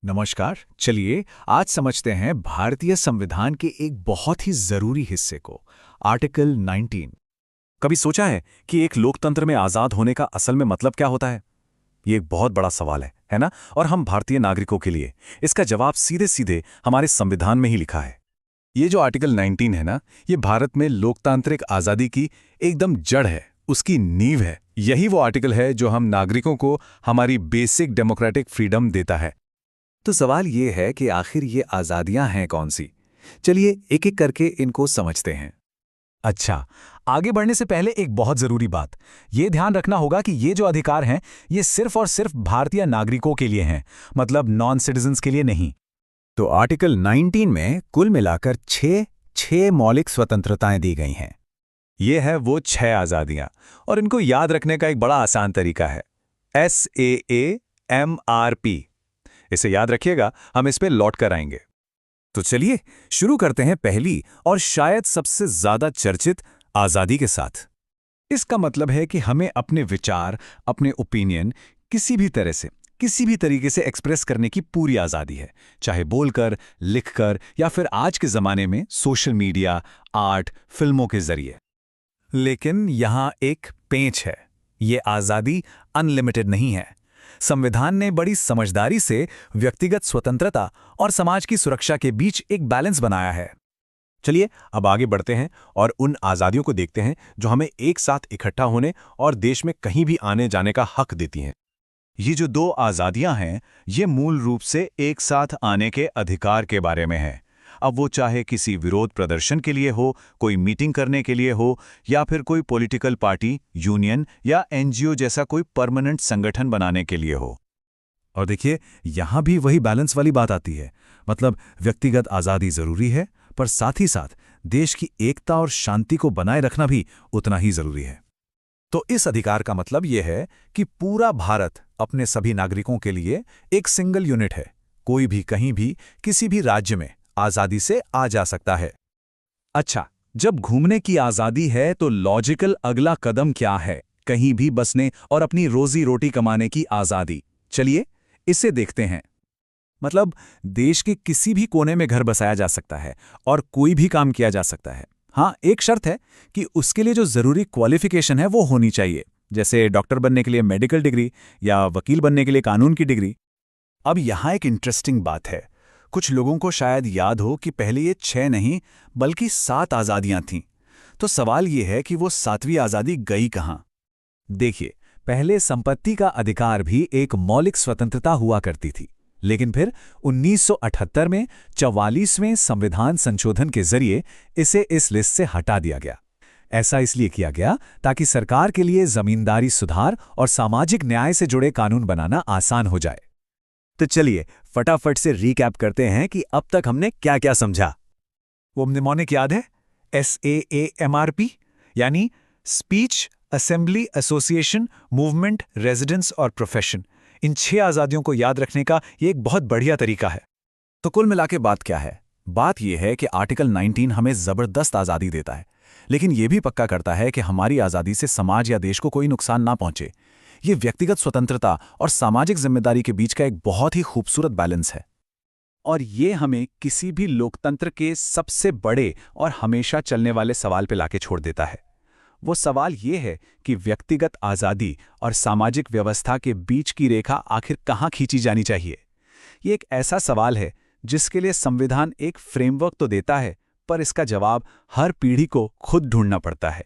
नमस्कार। चलिए आज समझते हैं भारतीय संविधान के एक बहुत ही जरूरी हिस्से को, आर्टिकल 19। कभी सोचा है कि एक लोकतंत्र में आजाद होने का असल में मतलब क्या होता है? ये एक बहुत बड़ा सवाल है ना? और हम भारतीय नागरिकों के लिए इसका जवाब सीधे सीधे हमारे संविधान में ही लिखा है। ये जो आर्टिकल 19 है ना, ये भारत में लोकतांत्रिक आजादी की एकदम जड़ है, उसकी नींव है। यही वो आर्टिकल है जो हम नागरिकों को हमारी बेसिक डेमोक्रेटिक फ्रीडम देता है। तो सवाल ये है कि आखिर ये आज़ादियां हैं कौन सी। चलिए एक एक करके इनको समझते हैं। अच्छा, आगे बढ़ने से पहले एक बहुत जरूरी बात, ये ध्यान रखना होगा कि ये जो अधिकार हैं, ये सिर्फ और सिर्फ भारतीय नागरिकों के लिए हैं, मतलब नॉन सिटीजन्स के लिए नहीं। तो आर्टिकल 19 में कुल मिलाकर छह मौलिक स्वतंत्रताएं दी गई हैं। ये है वो 6 आज़ादियां, और इनको याद रखने का एक बड़ा आसान तरीका है, SAAMRP। इसे याद रखिएगा, हम इस पे लौट कर आएंगे। तो चलिए शुरू करते हैं पहली और शायद सबसे ज्यादा चर्चित आजादी के साथ। इसका मतलब है कि हमें अपने विचार, अपने ओपिनियन किसी भी तरह से, किसी भी तरीके से एक्सप्रेस करने की पूरी आज़ादी है, चाहे बोलकर, लिखकर या फिर आज के ज़माने में सोशल मीडिया, आर्ट, फिल्मों के जरिए। लेकिन यहाँ एक पेंच है, ये आज़ादी अनलिमिटेड नहीं है। संविधान ने बड़ी समझदारी से व्यक्तिगत स्वतंत्रता और समाज की सुरक्षा के बीच एक बैलेंस बनाया है। चलिए अब आगे बढ़ते हैं और उन आज़ादियों को देखते हैं जो हमें एक साथ इकट्ठा होने और देश में कहीं भी आने जाने का हक देती हैं। ये जो 2 आज़ादियां हैं, ये मूल रूप से एक साथ आने के अधिकार के बारे में है। अब वो चाहे किसी विरोध प्रदर्शन के लिए हो, कोई मीटिंग करने के लिए हो, या फिर कोई पॉलिटिकल पार्टी, यूनियन या एनजीओ जैसा कोई परमानेंट संगठन बनाने के लिए हो। और देखिए, यहां भी वही बैलेंस वाली बात आती है, मतलब व्यक्तिगत आज़ादी जरूरी है, पर साथ ही साथ देश की एकता और शांति को बनाए रखना भी उतना ही जरूरी है। तो इस अधिकार का मतलब यह है कि पूरा भारत अपने सभी नागरिकों के लिए एक सिंगल यूनिट है। कोई भी कहीं भी किसी भी राज्य में आजादी से आ जा सकता है। अच्छा, जब घूमने की आजादी है तो लॉजिकल अगला कदम क्या है? कहीं भी बसने और अपनी रोजी रोटी कमाने की आजादी। चलिए इसे देखते हैं। मतलब देश के किसी भी कोने में घर बसाया जा सकता है और कोई भी काम किया जा सकता है। हाँ, एक शर्त है कि उसके लिए जो जरूरी क्वालिफिकेशन है वो होनी चाहिए, जैसे डॉक्टर बनने के लिए मेडिकल डिग्री या वकील बनने के लिए कानून की डिग्री। अब यहाँ एक इंटरेस्टिंग बात है। कुछ लोगों को शायद याद हो कि पहले ये 6 नहीं बल्कि 7 आज़ादियां थीं। तो सवाल ये है कि वो 7वीं आज़ादी गई कहाँ? देखिए, पहले संपत्ति का अधिकार भी एक मौलिक स्वतंत्रता हुआ करती थी, लेकिन फिर 1978 में 44वें संविधान संशोधन के जरिए इसे इस लिस्ट से हटा दिया गया। ऐसा इसलिए किया गया ताकि सरकार के लिए जमींदारी सुधार और सामाजिक न्याय से जुड़े कानून बनाना आसान हो जाए। तो चलिए फटाफट से रीकैप करते हैं कि अब तक हमने क्या क्या समझा। वो निमोनिक याद है? SAAMRP, यानी speech, assembly, association, movement, residence और प्रोफेशन। इन 6 आज़ादियों को याद रखने का ये एक बहुत बढ़िया तरीका है। तो कुल मिला के बात क्या है? बात यह है कि आर्टिकल 19 हमें जबरदस्त आज़ादी देता है, लेकिन यह भी पक्का करता है कि हमारी आज़ादी से समाज या देश को कोई नुकसान ना पहुंचे। ये व्यक्तिगत स्वतंत्रता और सामाजिक जिम्मेदारी के बीच का एक बहुत ही खूबसूरत बैलेंस है। और ये हमें किसी भी लोकतंत्र के सबसे बड़े और हमेशा चलने वाले सवाल पे लाके छोड़ देता है। वो सवाल ये है कि व्यक्तिगत आज़ादी और सामाजिक व्यवस्था के बीच की रेखा आखिर कहाँ खींची जानी चाहिए। ये एक ऐसा सवाल है जिसके लिए संविधान एक फ्रेमवर्क तो देता है, पर इसका जवाब हर पीढ़ी को खुद ढूंढना पड़ता है।